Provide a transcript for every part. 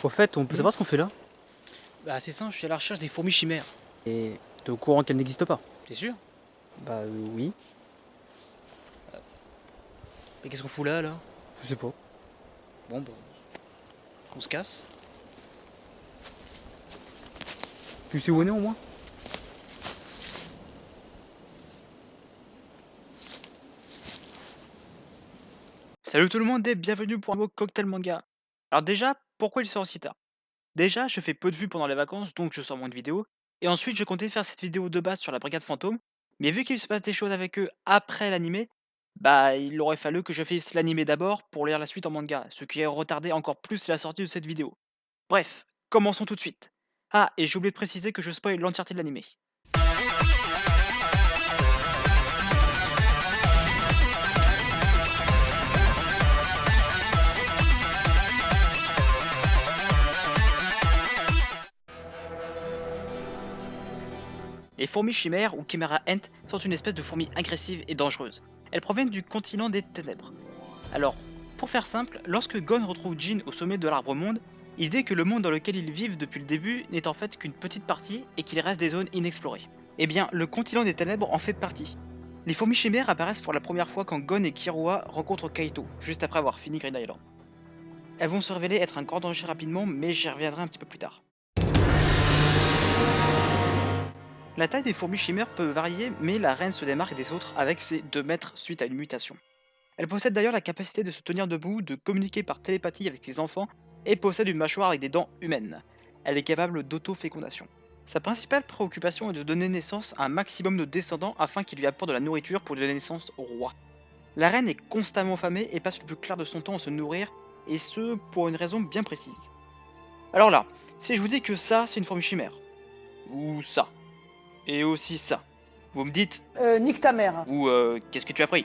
Au fait, on peut Mmh. savoir ce qu'on fait là? Bah, c'est simple, je suis à la recherche des fourmis chimères. Et t'es au courant qu'elles n'existent pas? T'es sûr? Bah oui, Mais qu'est-ce qu'on fout là, là? je sais pas. Bon, bah, on se casse. Tu sais où on est au moins? Salut tout le monde et bienvenue pour un nouveau cocktail manga. Alors déjà, pourquoi il sort aussi tard? Déjà, je fais peu de vues pendant les vacances, donc je sors moins de vidéos. Et ensuite, je comptais faire cette vidéo de base sur la brigade fantôme. Mais vu qu'il se passe des choses avec eux après l'animé, bah il aurait fallu que je fasse l'animé d'abord pour lire la suite en manga, ce qui a retardé encore plus la sortie de cette vidéo. Bref, commençons tout de suite. Ah, et j'ai oublié de préciser que je spoil l'entièreté de l'animé. Les fourmis chimères, ou Chimera Ant, sont une espèce de fourmi agressive et dangereuse. Elles proviennent du continent des ténèbres. Alors, pour faire simple, lorsque Gon retrouve Jin au sommet de l'arbre monde, il dit que le monde dans lequel ils vivent depuis le début n'est en fait qu'une petite partie et qu'il reste des zones inexplorées. Eh bien, le continent des ténèbres en fait partie. Les fourmis chimères apparaissent pour la première fois quand Gon et Killua rencontrent Kaito, juste après avoir fini Green Island. Elles vont se révéler être un grand danger rapidement, mais j'y reviendrai un petit peu plus tard. La taille des fourmis chimères peut varier, mais la reine se démarque des autres avec ses 2 mètres suite à une mutation. Elle possède d'ailleurs la capacité de se tenir debout, de communiquer par télépathie avec ses enfants et possède une mâchoire avec des dents humaines. Elle est capable d'auto-fécondation. Sa principale préoccupation est de donner naissance à un maximum de descendants afin qu'ils lui apportent de la nourriture pour donner naissance au roi. La reine est constamment affamée et passe le plus clair de son temps à se nourrir, et ce pour une raison bien précise. Alors là, si je vous dis que ça c'est une fourmi chimère, ou ça, et aussi ça, vous me dites, Nique ta mère. ou qu'est-ce que tu as pris?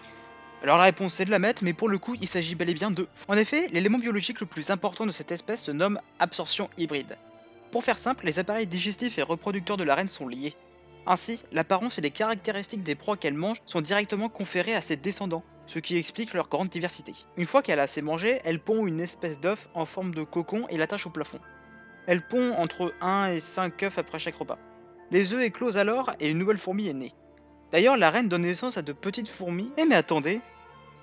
Alors la réponse est de la mettre, mais pour le coup, il s'agit bel et bien de... En effet, l'élément biologique le plus important de cette espèce se nomme absorption hybride. Pour faire simple, les appareils digestifs et reproducteurs de la reine sont liés. Ainsi, l'apparence et les caractéristiques des proies qu'elle mange sont directement conférées à ses descendants, ce qui explique leur grande diversité. Une fois qu'elle a assez mangé, elle pond une espèce d'œuf en forme de cocon et l'attache au plafond. Elle pond entre 1 et 5 œufs après chaque repas. Les œufs éclosent alors et une nouvelle fourmi est née. D'ailleurs, la reine donne naissance à de petites fourmis. Eh mais attendez,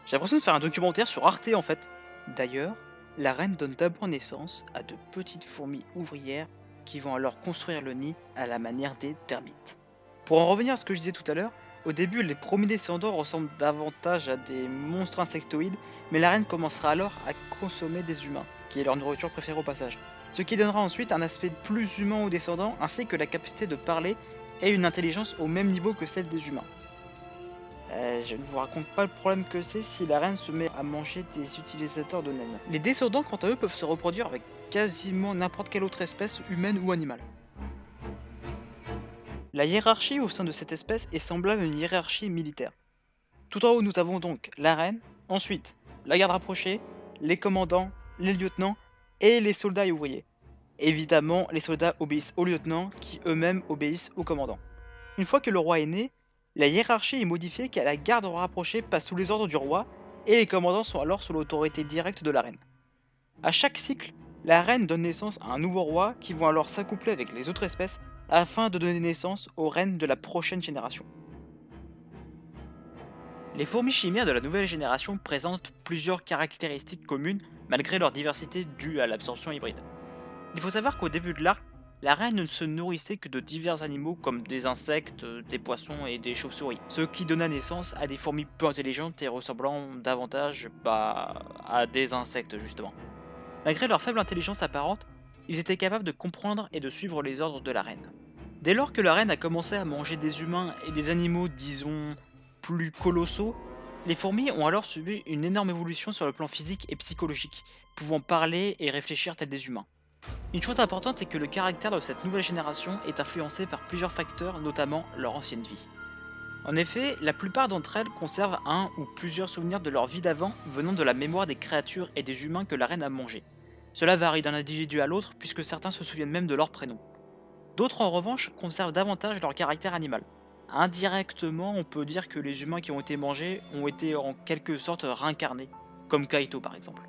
j'ai l'impression de faire un documentaire sur Arte en fait. D'ailleurs, la reine donne d'abord naissance à de petites fourmis ouvrières qui vont alors construire le nid à la manière des termites. Pour en revenir à ce que je disais tout à l'heure, au début les premiers descendants ressemblent davantage à des monstres insectoïdes, mais la reine commencera alors à consommer des humains, qui est leur nourriture préférée au passage. Ce qui donnera ensuite un aspect plus humain aux descendants, ainsi que la capacité de parler et une intelligence au même niveau que celle des humains. Je ne vous raconte pas le problème que c'est si la reine se met à manger des utilisateurs de naines. Les descendants, quant à eux, peuvent se reproduire avec quasiment n'importe quelle autre espèce, humaine ou animale. La hiérarchie au sein de cette espèce est semblable à une hiérarchie militaire. Tout en haut, nous avons donc la reine, ensuite la garde rapprochée, les commandants, les lieutenants et les soldats et ouvriers. Évidemment, les soldats obéissent aux lieutenants qui eux-mêmes obéissent aux commandants. Une fois que le roi est né, la hiérarchie est modifiée car la garde rapprochée passe sous les ordres du roi et les commandants sont alors sous l'autorité directe de la reine. À chaque cycle, la reine donne naissance à un nouveau roi qui vont alors s'accoupler avec les autres espèces afin de donner naissance aux reines de la prochaine génération. Les fourmis chimères de la nouvelle génération présentent plusieurs caractéristiques communes malgré leur diversité due à l'absorption hybride. Il faut savoir qu'au début de l'arc, la reine ne se nourrissait que de divers animaux comme des insectes, des poissons et des chauves-souris, ce qui donna naissance à des fourmis peu intelligentes et ressemblant davantage à des insectes justement. Malgré leur faible intelligence apparente, ils étaient capables de comprendre et de suivre les ordres de la reine. Dès lors que la reine a commencé à manger des humains et des animaux, disons, plus colossaux, les fourmis ont alors subi une énorme évolution sur le plan physique et psychologique, pouvant parler et réfléchir tels des humains. Une chose importante est que le caractère de cette nouvelle génération est influencé par plusieurs facteurs, notamment leur ancienne vie. En effet, la plupart d'entre elles conservent un ou plusieurs souvenirs de leur vie d'avant venant de la mémoire des créatures et des humains que la reine a mangés. Cela varie d'un individu à l'autre puisque certains se souviennent même de leur prénom. D'autres en revanche conservent davantage leur caractère animal. Indirectement, on peut dire que les humains qui ont été mangés ont été en quelque sorte réincarnés, comme Kaito par exemple.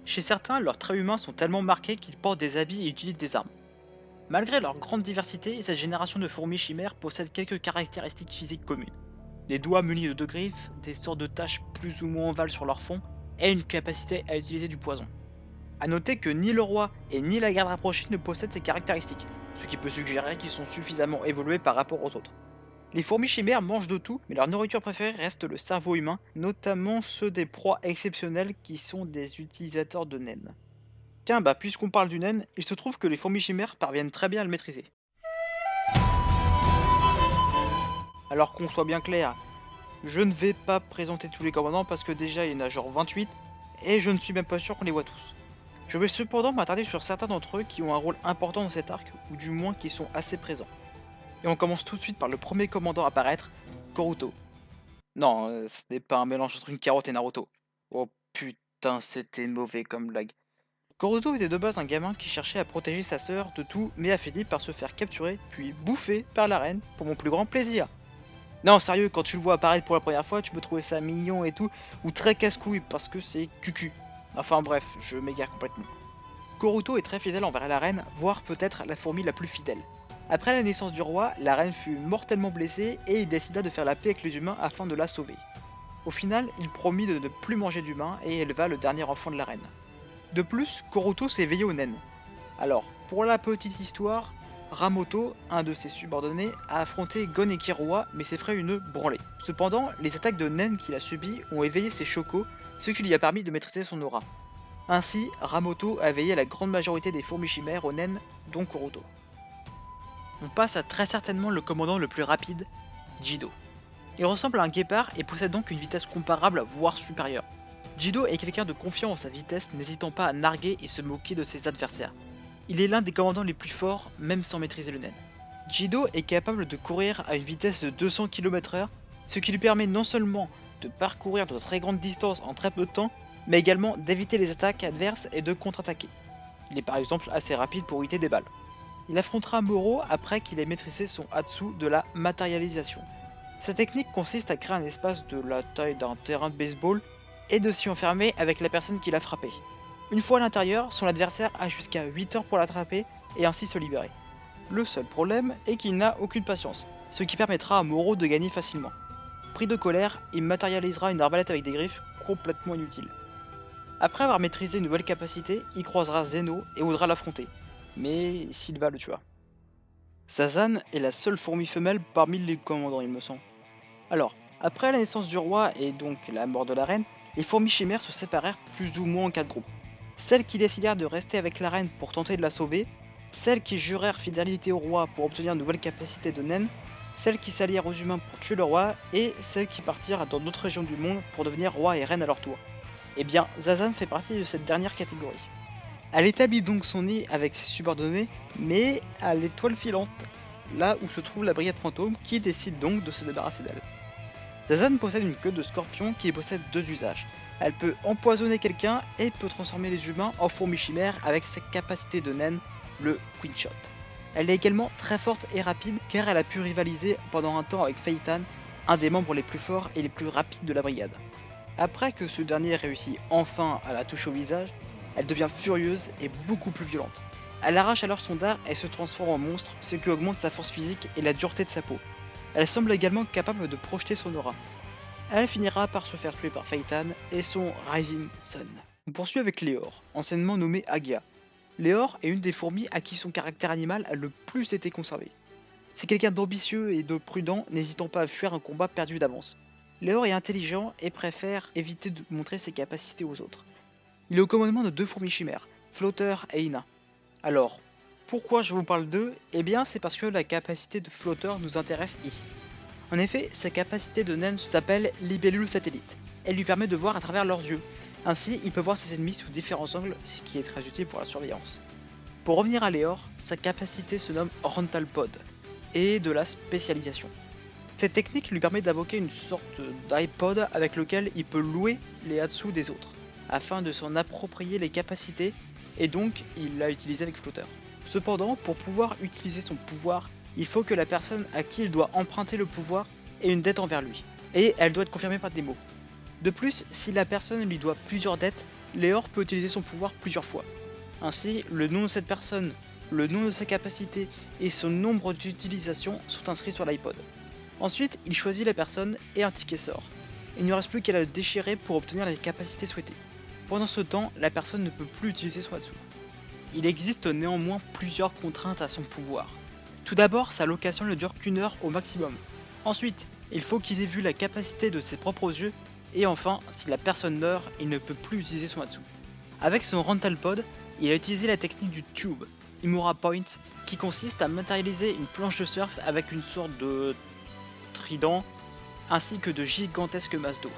Chez certains, leurs traits humains sont tellement marqués qu'ils portent des habits et utilisent des armes. Malgré leur grande diversité, cette génération de fourmis chimères possède quelques caractéristiques physiques communes. Des doigts munis de deux griffes, des sortes de taches plus ou moins ovales sur leur fond, et une capacité à utiliser du poison. A noter que ni le roi et ni la garde rapprochée ne possèdent ces caractéristiques, ce qui peut suggérer qu'ils sont suffisamment évolués par rapport aux autres. Les fourmis chimères mangent de tout, mais leur nourriture préférée reste le cerveau humain, notamment ceux des proies exceptionnelles qui sont des utilisateurs de naines. Tiens, bah puisqu'on parle du naine, il se trouve que les fourmis chimères parviennent très bien à le maîtriser. Alors qu'on soit bien clair, je ne vais pas présenter tous les commandants parce que déjà il y en a genre 28, et je ne suis même pas sûr qu'on les voit tous. Je vais cependant m'attarder sur certains d'entre eux qui ont un rôle important dans cet arc, ou du moins qui sont assez présents. Et on commence tout de suite par le premier commandant à apparaître, Koruto. Non, ce n'est pas un mélange entre une carotte et Naruto. Oh putain, c'était mauvais comme blague. Koruto était de base un gamin qui cherchait à protéger sa sœur de tout, mais a fini par se faire capturer, puis bouffer par la reine, pour mon plus grand plaisir. Non, sérieux, quand tu le vois apparaître pour la première fois, tu peux trouver ça mignon et tout, ou très casse-couille parce que c'est cucu. Enfin bref, je m'égare complètement. Koruto est très fidèle envers la reine, voire peut-être la fourmi la plus fidèle. Après la naissance du roi, la reine fut mortellement blessée et il décida de faire la paix avec les humains afin de la sauver. Au final, il promit de ne plus manger d'humains et éleva le dernier enfant de la reine. De plus, Koruto s'est veillé aux naines. Alors, pour la petite histoire, Ramoto, un de ses subordonnés, a affronté Gon et Killua mais s'est fait une branlée. Cependant, les attaques de naines qu'il a subies ont éveillé ses chocos, ce qui lui a permis de maîtriser son aura. Ainsi, Ramoto a veillé la grande majorité des fourmis chimères aux naines, dont Koruto. On passe à très certainement le commandant le plus rapide, Jido. Il ressemble à un guépard et possède donc une vitesse comparable, voire supérieure. Jido est quelqu'un de confiant en sa vitesse, n'hésitant pas à narguer et se moquer de ses adversaires. Il est l'un des commandants les plus forts, même sans maîtriser le nen. Jido est capable de courir à une vitesse de 200 km/h, ce qui lui permet non seulement de parcourir de très grandes distances en très peu de temps, mais également d'éviter les attaques adverses et de contre-attaquer. Il est par exemple assez rapide pour éviter des balles. Il affrontera Moro après qu'il ait maîtrisé son Hatsu de la matérialisation. Sa technique consiste à créer un espace de la taille d'un terrain de baseball et de s'y enfermer avec la personne qui l'a frappé. Une fois à l'intérieur, son adversaire a jusqu'à 8 heures pour l'attraper et ainsi se libérer. Le seul problème est qu'il n'a aucune patience, ce qui permettra à Moro de gagner facilement. Pris de colère, il matérialisera une arbalète avec des griffes complètement inutile. Après avoir maîtrisé une nouvelle capacité, il croisera Zeno et voudra l'affronter, mais Sylva le tua. Sazan est la seule fourmi femelle parmi les commandants, il me semble. Alors, après la naissance du roi et donc la mort de la reine, les fourmis chimères se séparèrent plus ou moins en 4 groupes. Celles qui décidèrent de rester avec la reine pour tenter de la sauver, celles qui jurèrent fidélité au roi pour obtenir une nouvelle capacité de naine, celles qui s'allièrent aux humains pour tuer le roi, et celles qui partirent dans d'autres régions du monde pour devenir roi et reine à leur tour. Eh bien, Zazan fait partie de cette dernière catégorie. Elle établit donc son nid avec ses subordonnés, mais à l'étoile filante, là où se trouve la brigade fantôme qui décide donc de se débarrasser d'elle. Zazan possède une queue de scorpion qui possède 2 usages. Elle peut empoisonner quelqu'un et peut transformer les humains en fourmis chimères avec sa capacité de naine, le Queen Shot. Elle est également très forte et rapide car elle a pu rivaliser pendant un temps avec Phaeton, un des membres les plus forts et les plus rapides de la brigade. Après que ce dernier réussit enfin à la toucher au visage, elle devient furieuse et beaucoup plus violente. Elle arrache alors son dard et se transforme en monstre, ce qui augmente sa force physique et la dureté de sa peau. Elle semble également capable de projeter son aura. Elle finira par se faire tuer par Phaeton et son Rising Sun. On poursuit avec Léor, anciennement nommé Agia. Léor est une des fourmis à qui son caractère animal a le plus été conservé. C'est quelqu'un d'ambitieux et de prudent, n'hésitant pas à fuir un combat perdu d'avance. Léor est intelligent et préfère éviter de montrer ses capacités aux autres. Il est au commandement de 2 fourmis chimères, Flotter et Ina. Alors, pourquoi je vous parle d'eux? Eh bien, c'est parce que la capacité de Flotter nous intéresse ici. En effet, sa capacité de naine s'appelle Libellule Satellite. Elle lui permet de voir à travers leurs yeux. Ainsi, il peut voir ses ennemis sous différents angles, ce qui est très utile pour la surveillance. Pour revenir à Léor, sa capacité se nomme Rental Pod, et de la spécialisation. Cette technique lui permet d'invoquer une sorte d'iPod avec lequel il peut louer les Hatsu des autres, afin de s'en approprier les capacités, et donc il l'a utilisé avec Flotter. Cependant, pour pouvoir utiliser son pouvoir, il faut que la personne à qui il doit emprunter le pouvoir ait une dette envers lui, et elle doit être confirmée par des mots. De plus, si la personne lui doit plusieurs dettes, Léor peut utiliser son pouvoir plusieurs fois. Ainsi, le nom de cette personne, le nom de sa capacité et son nombre d'utilisations sont inscrits sur l'iPod. Ensuite, il choisit la personne et un ticket sort. Il ne reste plus qu'à le déchirer pour obtenir les capacités souhaitées. Pendant ce temps, la personne ne peut plus utiliser son Hatsu. Il existe néanmoins plusieurs contraintes à son pouvoir. Tout d'abord, sa location ne dure qu'1 heure au maximum. Ensuite, il faut qu'il ait vu la capacité de ses propres yeux. Et enfin, si la personne meurt, il ne peut plus utiliser son Hatsu. Avec son Rental Pod, il a utilisé la technique du Tube, Imura Point, qui consiste à matérialiser une planche de surf avec une sorte de trident, ainsi que de gigantesques masses d'eau.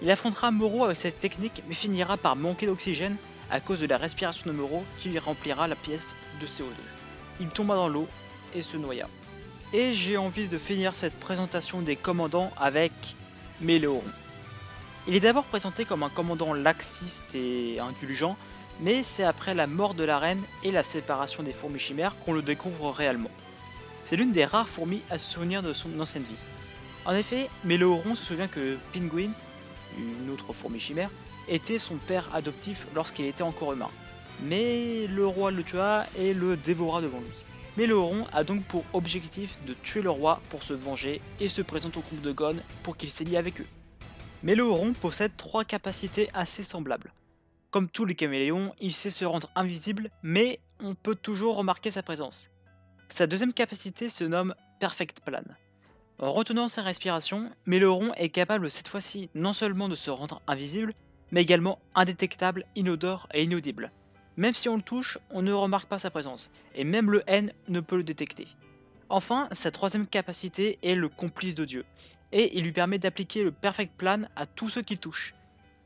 Il affrontera Moro avec cette technique, mais finira par manquer d'oxygène à cause de la respiration de Moro qui lui remplira la pièce de CO2. Il tomba dans l'eau et se noya. Et j'ai envie de finir cette présentation des commandants avec Méléoron. Il est d'abord présenté comme un commandant laxiste et indulgent, mais c'est après la mort de la reine et la séparation des fourmis chimères qu'on le découvre réellement. C'est l'une des rares fourmis à se souvenir de son ancienne vie. En effet, Méléoron se souvient que Penguin, une autre fourmi chimère, était son père adoptif lorsqu'il était encore humain. Mais le roi le tua et le dévora devant lui. Méléoron a donc pour objectif de tuer le roi pour se venger et se présente au groupe de Gon pour qu'il s'allie avec eux. Méléoron possède 3 capacités assez semblables. Comme tous les caméléons, il sait se rendre invisible, mais on peut toujours remarquer sa présence. Sa deuxième capacité se nomme Perfect Plan. En retenant sa respiration, Méléoron est capable cette fois-ci non seulement de se rendre invisible, mais également indétectable, inodore et inaudible. Même si on le touche, on ne remarque pas sa présence, et même le N ne peut le détecter. Enfin, sa troisième capacité est le complice de Dieu, et il lui permet d'appliquer le Perfect Plan à tous ceux qu'il touche.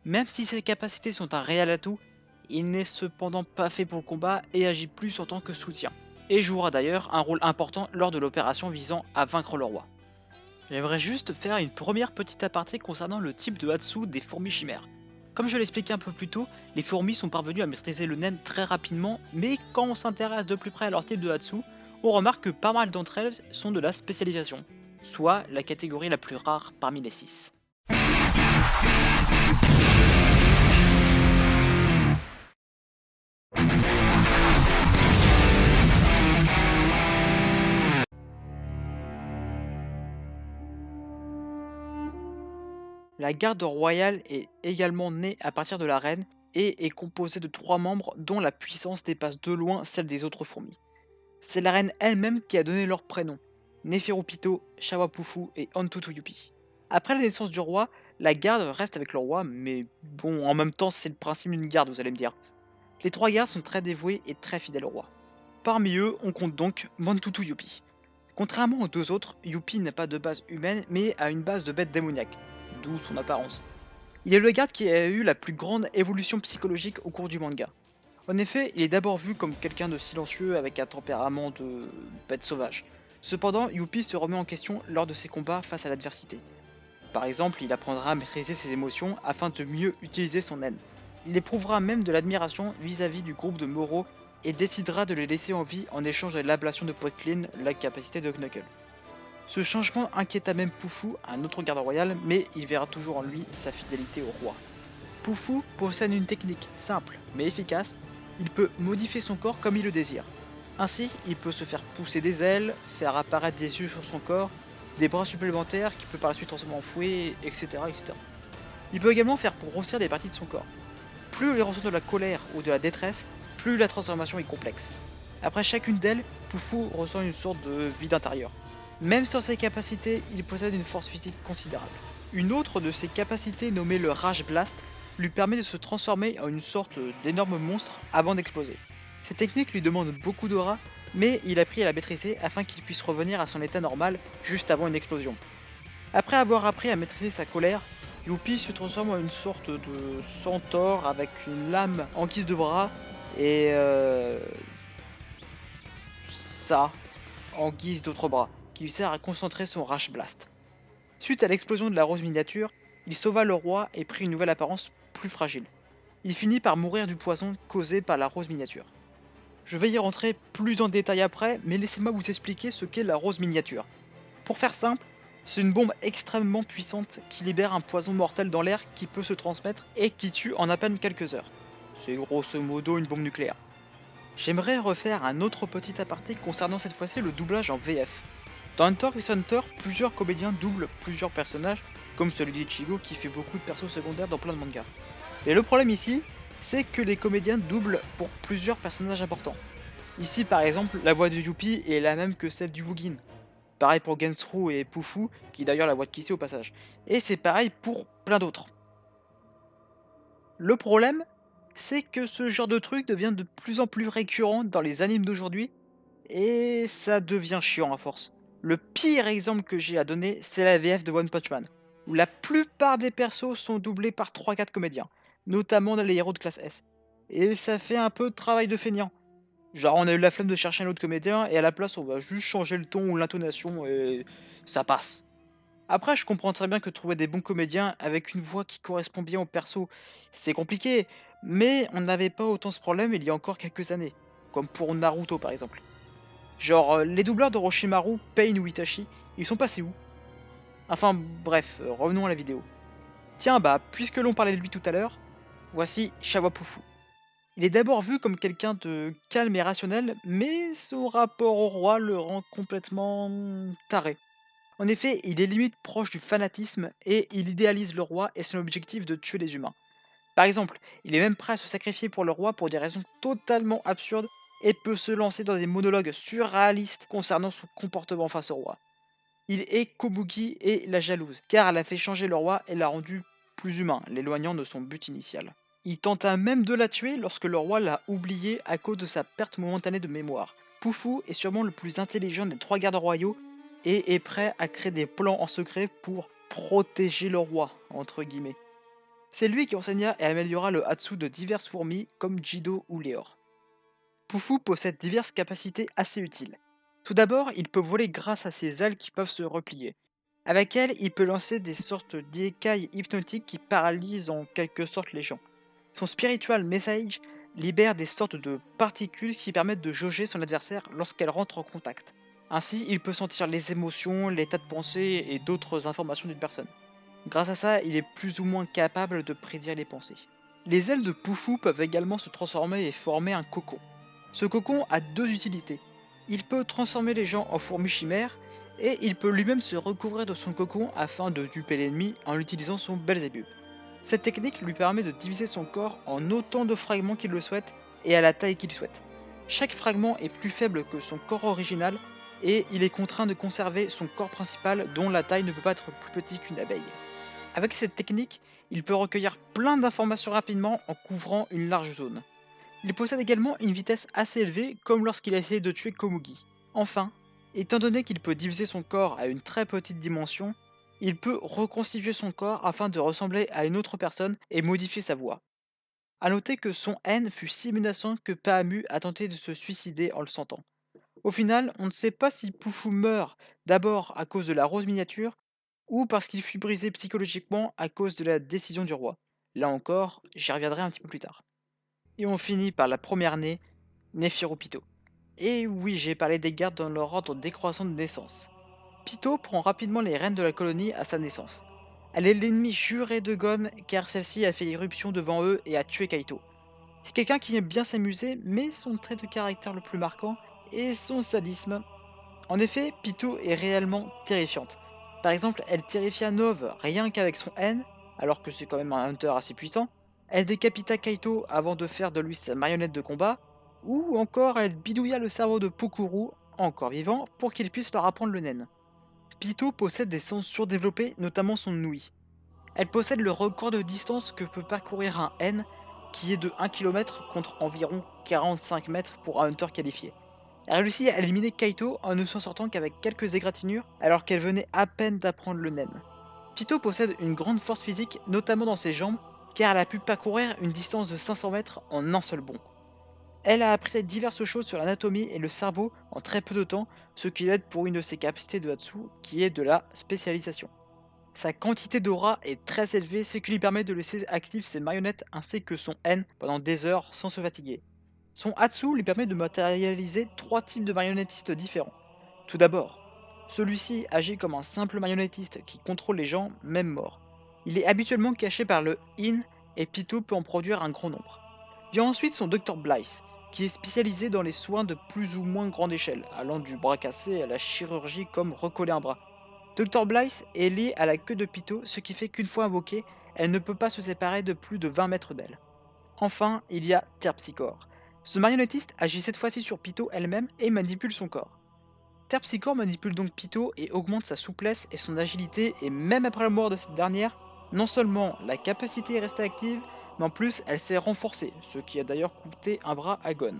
Même si ses capacités sont un réel atout, il n'est cependant pas fait pour le combat et agit plus en tant que soutien, et jouera d'ailleurs un rôle important lors de l'opération visant à vaincre le roi. J'aimerais juste faire une première petite aparté concernant le type de Hatsu des fourmis chimères. Comme je l'expliquais un peu plus tôt, les fourmis sont parvenues à maîtriser le nen très rapidement, mais quand on s'intéresse de plus près à leur type de Hatsu, on remarque que pas mal d'entre elles sont de la spécialisation, soit la catégorie la plus rare parmi les 6. La garde royale est également née à partir de la reine et est composée de 3 membres dont la puissance dépasse de loin celle des autres fourmis. C'est la reine elle-même qui a donné leurs prénoms, Neferupito, Shawapufu et Antutuyupi. Après la naissance du roi, la garde reste avec le roi, mais bon, en même temps c'est le principe d'une garde, vous allez me dire. Les 3 gardes sont très dévoués et très fidèles au roi. Parmi eux, on compte donc Mantutu-Yupi. Contrairement aux 2 autres, Yupi n'a pas de base humaine, mais a une base de bête démoniaque, d'où son apparence. Il est le garde qui a eu la plus grande évolution psychologique au cours du manga. En effet, il est d'abord vu comme quelqu'un de silencieux avec un tempérament de bête sauvage. Cependant, Yuppie se remet en question lors de ses combats face à l'adversité. Par exemple, il apprendra à maîtriser ses émotions afin de mieux utiliser son haine. Il éprouvera même de l'admiration vis-à-vis du groupe de Moro et décidera de les laisser en vie en échange de l'ablation de Poitlin, la capacité de Knuckle. Ce changement inquiéta même Pufu, un autre garde royal, mais il verra toujours en lui sa fidélité au roi. Pufu possède une technique simple mais efficace, il peut modifier son corps comme il le désire. Ainsi, il peut se faire pousser des ailes, faire apparaître des yeux sur son corps, des bras supplémentaires qu'il peut par la suite transformer en fouet, etc., etc. Il peut également faire grossir des parties de son corps. Plus il ressent de la colère ou de la détresse, plus la transformation est complexe. Après chacune d'elles, Pufu ressent une sorte de vide intérieur. Même sans ses capacités, il possède une force physique considérable. Une autre de ses capacités, nommée le Rage Blast, lui permet de se transformer en une sorte d'énorme monstre avant d'exploser. Cette technique lui demande beaucoup d'aura, mais il a appris à la maîtriser afin qu'il puisse revenir à son état normal juste avant une explosion. Après avoir appris à maîtriser sa colère, Yuppie se transforme en une sorte de centaure avec une lame en guise de bras et ça en guise d'autre bras, qui lui sert à concentrer son Rage Blast. Suite à l'explosion de la rose miniature, il sauva le roi et prit une nouvelle apparence plus fragile. Il finit par mourir du poison causé par la rose miniature. Je vais y rentrer plus en détail après, mais laissez-moi vous expliquer ce qu'est la rose miniature. Pour faire simple, C'est une bombe extrêmement puissante qui libère un poison mortel dans l'air qui peut se transmettre et qui tue en à peine quelques heures. C'est grosso modo une bombe nucléaire. J'aimerais refaire un autre petit aparté concernant cette fois-ci le doublage en VF. Dans Hunter x Hunter, plusieurs comédiens doublent plusieurs personnages, comme celui d'Ichigo qui fait beaucoup de persos secondaires dans plein de mangas. Et le problème ici, c'est que les comédiens doublent pour plusieurs personnages importants. Ici par exemple, la voix de Youpi est la même que celle du Vugin. Pareil pour Gensru et Pufu, qui est d'ailleurs la voix de Kissé au passage. Et c'est pareil pour plein d'autres. Le problème, c'est que ce genre de truc devient de plus en plus récurrent dans les animes d'aujourd'hui, et ça devient chiant à force. Le pire exemple que j'ai à donner, c'est la VF de One Punch Man, où la plupart des persos sont doublés par 3-4 comédiens, notamment dans les héros de classe S. Et ça fait un peu de travail de feignant. Genre on a eu la flemme de chercher un autre comédien, et à la place on va juste changer le ton ou l'intonation, et ça passe. Après, je comprends très bien que trouver des bons comédiens avec une voix qui correspond bien au perso, c'est compliqué, mais on n'avait pas autant ce problème il y a encore quelques années, comme pour Naruto par exemple. Genre, les doubleurs d'Orochimaru, Pain ou Itachi, ils sont passés où? Enfin bref, revenons à la vidéo. Tiens bah, puisque l'on parlait de lui tout à l'heure, voici Shawapufu. Il est d'abord vu comme quelqu'un de calme et rationnel, mais son rapport au roi le rend complètement taré. En effet, il est limite proche du fanatisme et il idéalise le roi et son objectif de tuer les humains. Par exemple, il est même prêt à se sacrifier pour le roi pour des raisons totalement absurdes et peut se lancer dans des monologues surréalistes concernant son comportement face au roi. Il est Kobuki et la jalouse, car elle a fait changer le roi et l'a rendu plus humain, l'éloignant de son but initial. Il tenta même de la tuer lorsque le roi l'a oublié à cause de sa perte momentanée de mémoire. Poufou est sûrement le plus intelligent des 3 gardes royaux et est prêt à créer des plans en secret pour protéger le roi, entre guillemets. C'est lui qui enseigna et améliora le Hatsu de diverses fourmis comme Jido ou Léor. Poufou possède diverses capacités assez utiles. Tout d'abord, il peut voler grâce à ses ailes qui peuvent se replier. Avec elles, il peut lancer des sortes d'écailles hypnotiques qui paralysent en quelque sorte les gens. Son Spiritual Message libère des sortes de particules qui permettent de jauger son adversaire lorsqu'elle rentre en contact. Ainsi, il peut sentir les émotions, l'état de pensée et d'autres informations d'une personne. Grâce à ça, il est plus ou moins capable de prédire les pensées. Les ailes de Poufou peuvent également se transformer et former un cocon. Ce cocon a 2 utilités. Il peut transformer les gens en fourmis chimères et il peut lui-même se recouvrir de son cocon afin de duper l'ennemi en utilisant son Belzébub. Cette technique lui permet de diviser son corps en autant de fragments qu'il le souhaite et à la taille qu'il souhaite. Chaque fragment est plus faible que son corps original et il est contraint de conserver son corps principal dont la taille ne peut pas être plus petite qu'une abeille. Avec cette technique, il peut recueillir plein d'informations rapidement en couvrant une large zone. Il possède également une vitesse assez élevée comme lorsqu'il a essayé de tuer Komugi. Enfin, étant donné qu'il peut diviser son corps à une très petite dimension, il peut reconstituer son corps afin de ressembler à une autre personne et modifier sa voix. A noter que son haine fut si menaçant que Pahamu a tenté de se suicider en le sentant. Au final, on ne sait pas si Poufou meurt d'abord à cause de la rose miniature ou parce qu'il fut brisé psychologiquement à cause de la décision du roi. Là encore, j'y reviendrai un petit peu plus tard. Et on finit par la première née, Nefiru Pito. Et oui, j'ai parlé des gardes dans leur ordre décroissant de naissance. Pito prend rapidement les rênes de la colonie à sa naissance. Elle est l'ennemi juré de Gon car celle-ci a fait irruption devant eux et a tué Kaito. C'est quelqu'un qui aime bien s'amuser, mais son trait de caractère le plus marquant est son sadisme. En effet, Pito est réellement terrifiante. Par exemple, elle terrifia Nove rien qu'avec son haine, alors que c'est quand même un hunter assez puissant. Elle décapita Kaito avant de faire de lui sa marionnette de combat, ou encore elle bidouilla le cerveau de Pukuru, encore vivant, pour qu'il puisse leur apprendre le nen. Pito possède des sens surdéveloppés, notamment son ouïe. Elle possède le record de distance que peut parcourir un N, qui est de 1 km contre environ 45 mètres pour un hunter qualifié. Elle réussit à éliminer Kaito en ne s'en sortant qu'avec quelques égratignures alors qu'elle venait à peine d'apprendre le nen. Pito possède une grande force physique, notamment dans ses jambes, car elle a pu parcourir une distance de 500 mètres en un seul bond. Elle a appris diverses choses sur l'anatomie et le cerveau en très peu de temps, ce qui l'aide pour une de ses capacités de Hatsu, qui est de la spécialisation. Sa quantité d'aura est très élevée, ce qui lui permet de laisser actives ses marionnettes ainsi que son N pendant des heures sans se fatiguer. Son Hatsu lui permet de matérialiser 3 types de marionnettistes différents. Tout d'abord, Celui-ci agit comme un simple marionnettiste qui contrôle les gens, même morts. Il est habituellement caché par le In et Pitou peut en produire un grand nombre. Vient ensuite son Dr Blythe, qui est spécialisé dans les soins de plus ou moins grande échelle, allant du bras cassé à la chirurgie comme recoller un bras. Dr Blythe est lié à la queue de Pitou, ce qui fait qu'une fois invoquée, elle ne peut pas se séparer de plus de 20 mètres d'elle. Enfin, il y a Terpsichore. Ce marionnettiste agit cette fois-ci sur Pitou elle-même et manipule son corps. Terpsichore manipule donc Pitou et augmente sa souplesse et son agilité, et même après la mort de cette dernière, non seulement la capacité est restée active, mais en plus elle s'est renforcée, ce qui a d'ailleurs coûté un bras à Gon.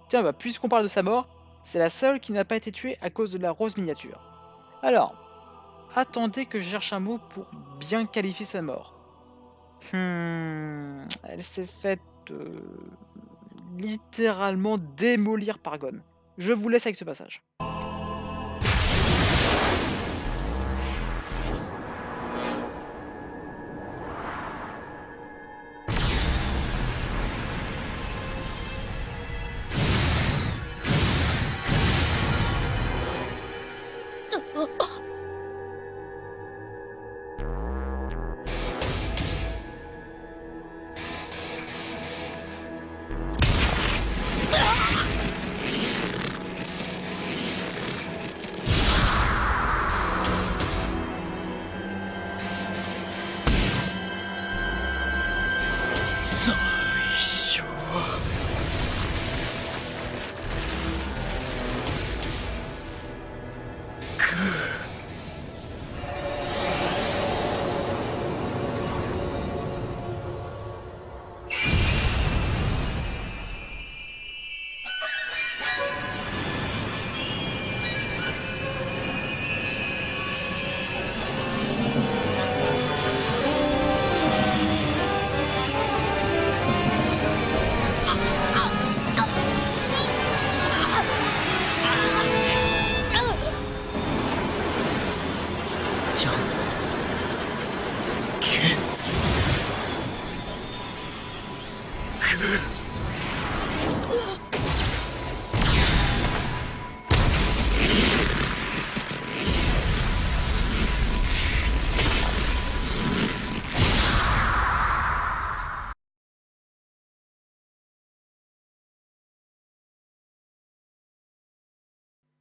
Tiens, bah puisqu'on parle de sa mort, c'est la seule qui n'a pas été tuée à cause de la rose miniature. Alors, attendez que je cherche un mot pour bien qualifier sa mort. Elle s'est faite littéralement démolir par Gon. Je vous laisse avec ce passage.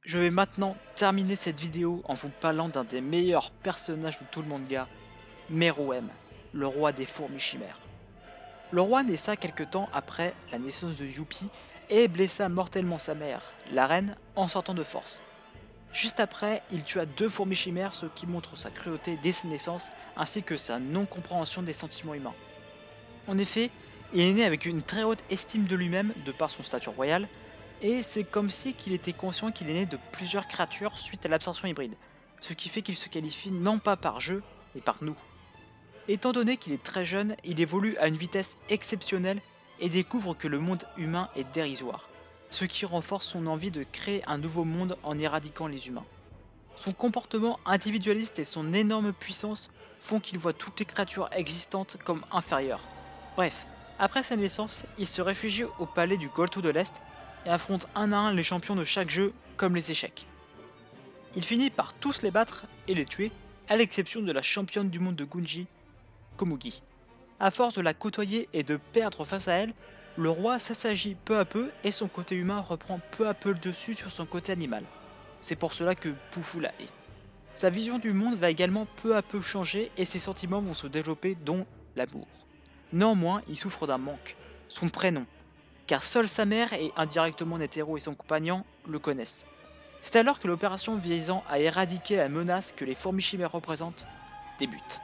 Je vais maintenant terminer cette vidéo en vous parlant d'un des meilleurs personnages de tout le manga, Meruem, le roi des fourmis chimères. Le roi naissa quelque temps après la naissance de Youpi et blessa mortellement sa mère, la reine, en sortant de force. Juste après, il tua 2 fourmis chimères, ce qui montre sa cruauté dès sa naissance ainsi que sa non-compréhension des sentiments humains. En effet, il est né avec une très haute estime de lui-même de par son statut royal, et c'est comme si qu'il était conscient qu'il est né de plusieurs créatures suite à l'absorption hybride, ce qui fait qu'il se qualifie non pas par jeu, mais par nous. Étant donné qu'il est très jeune, il évolue à une vitesse exceptionnelle et découvre que le monde humain est dérisoire, ce qui renforce son envie de créer un nouveau monde en éradiquant les humains. Son comportement individualiste et son énorme puissance font qu'il voit toutes les créatures existantes comme inférieures. Bref, après sa naissance, il se réfugie au palais du Golto de l'Est et affronte un à un les champions de chaque jeu, comme les échecs. Il finit par tous les battre et les tuer, à l'exception de la championne du monde de Gunji, Komugi. À force de la côtoyer et de perdre face à elle, le roi s'assagit peu à peu et son côté humain reprend peu à peu le dessus sur son côté animal. C'est pour cela que Poufou la hait. Sa vision du monde va également peu à peu changer et ses sentiments vont se développer, dont l'amour. Néanmoins, il souffre d'un manque, son prénom, car seule sa mère et indirectement Netero et son compagnon le connaissent. C'est alors que l'opération visant à éradiquer la menace que les fourmis chimères représentent débute.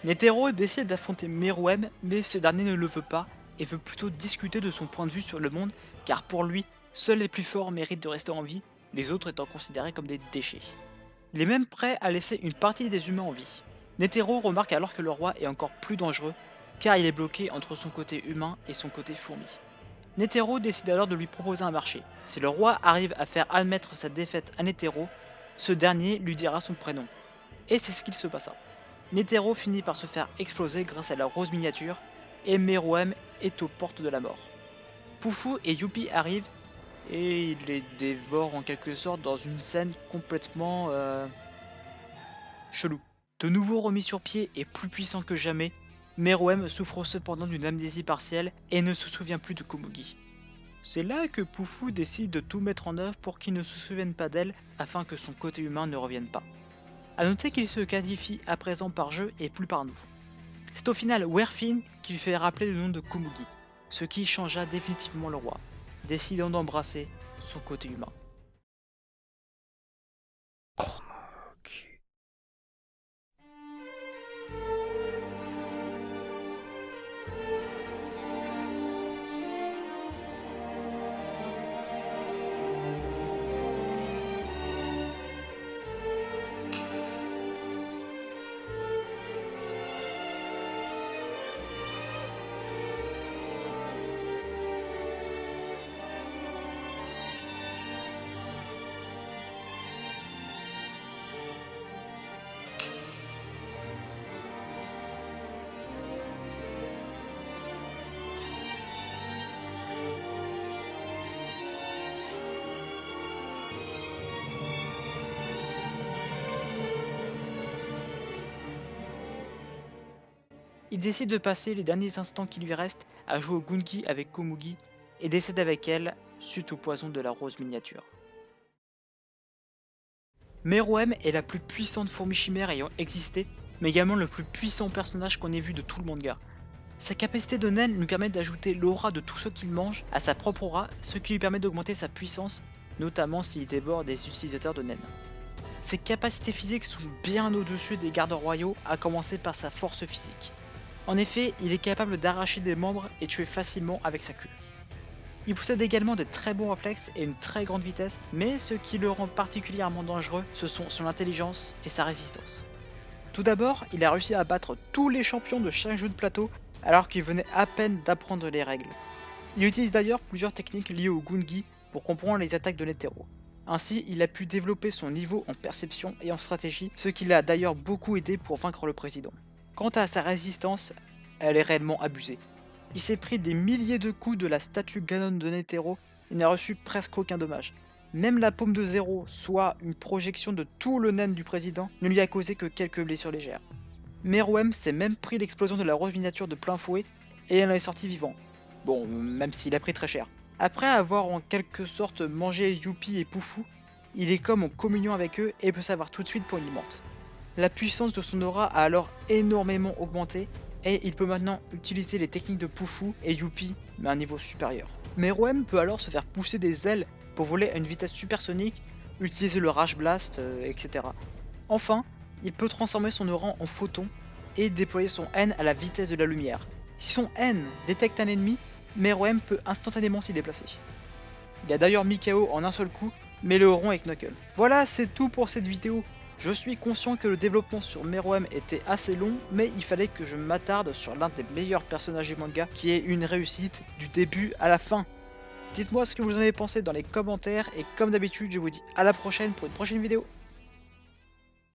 Netero décide d'affronter Meruem, mais ce dernier ne le veut pas et veut plutôt discuter de son point de vue sur le monde, car pour lui, seuls les plus forts méritent de rester en vie, les autres étant considérés comme des déchets. Il est même prêt à laisser une partie des humains en vie. Netero remarque alors que le roi est encore plus dangereux, car il est bloqué entre son côté humain et son côté fourmi. Netero décide alors de lui proposer un marché. Si le roi arrive à faire admettre sa défaite à Netero, ce dernier lui dira son prénom. Et c'est ce qu'il se passa. Netero finit par se faire exploser grâce à la rose miniature, et Meruem est aux portes de la mort. Poufou et Youpi arrivent, et il les dévore en quelque sorte dans une scène complètement chelou. De nouveau remis sur pied et plus puissant que jamais, Meruem souffre cependant d'une amnésie partielle et ne se souvient plus de Komugi. C'est là que Poufou décide de tout mettre en œuvre pour qu'il ne se souvienne pas d'elle afin que son côté humain ne revienne pas. A noter qu'il se qualifie à présent par jeu et plus par nous. C'est au final Werfin qui lui fait rappeler le nom de Komugi, ce qui changea définitivement le roi, décidant d'embrasser son côté humain. Il décide de passer les derniers instants qui lui restent à jouer au Gungi avec Komugi et décède avec elle suite au poison de la rose miniature. Meruem est la plus puissante fourmi chimère ayant existé, mais également le plus puissant personnage qu'on ait vu de tout le manga. Sa capacité de naine lui permet d'ajouter l'aura de tous ceux qu'il mange à sa propre aura, ce qui lui permet d'augmenter sa puissance, notamment s'il déborde des utilisateurs de naine. Ses capacités physiques sont bien au-dessus des gardes royaux, à commencer par sa force physique. En effet, il est capable d'arracher des membres et tuer facilement avec sa queue. Il possède également de très bons réflexes et une très grande vitesse, mais ce qui le rend particulièrement dangereux, ce sont son intelligence et sa résistance. Tout d'abord, il a réussi à battre tous les champions de chaque jeu de plateau alors qu'il venait à peine d'apprendre les règles. Il utilise d'ailleurs plusieurs techniques liées au Gungi pour comprendre les attaques de Netero. Ainsi, il a pu développer son niveau en perception et en stratégie, ce qui l'a d'ailleurs beaucoup aidé pour vaincre le président. Quant à sa résistance, elle est réellement abusée. Il s'est pris des milliers de coups de la statue Ganon de Netero et n'a reçu presque aucun dommage. Même la paume de Zéro, soit une projection de tout le nen du président, ne lui a causé que quelques blessures légères. Meruem s'est même pris l'explosion de la rose miniature de plein fouet et elle en est sorti vivant. Bon, même s'il a pris très cher. Après avoir en quelque sorte mangé Youpi et Poufou, il est comme en communion avec eux et peut savoir tout de suite pour une mente. La puissance de son aura a alors énormément augmenté et il peut maintenant utiliser les techniques de Poufou et Youpi mais à un niveau supérieur. Meruem peut alors se faire pousser des ailes pour voler à une vitesse supersonique, utiliser le Rage Blast, etc. Enfin, il peut transformer son aura en photon et déployer son N à la vitesse de la lumière. Si son N détecte un ennemi, Meruem peut instantanément s'y déplacer. Il a d'ailleurs mis KO en un seul coup, mais le rond avec Knuckle. Voilà, c'est tout pour cette vidéo. Je suis conscient que le développement sur Meruem était assez long, mais il fallait que je m'attarde sur l'un des meilleurs personnages du manga, qui est une réussite du début à la fin. Dites-moi ce que vous en avez pensé dans les commentaires, et comme d'habitude, je vous dis à la prochaine pour une prochaine vidéo.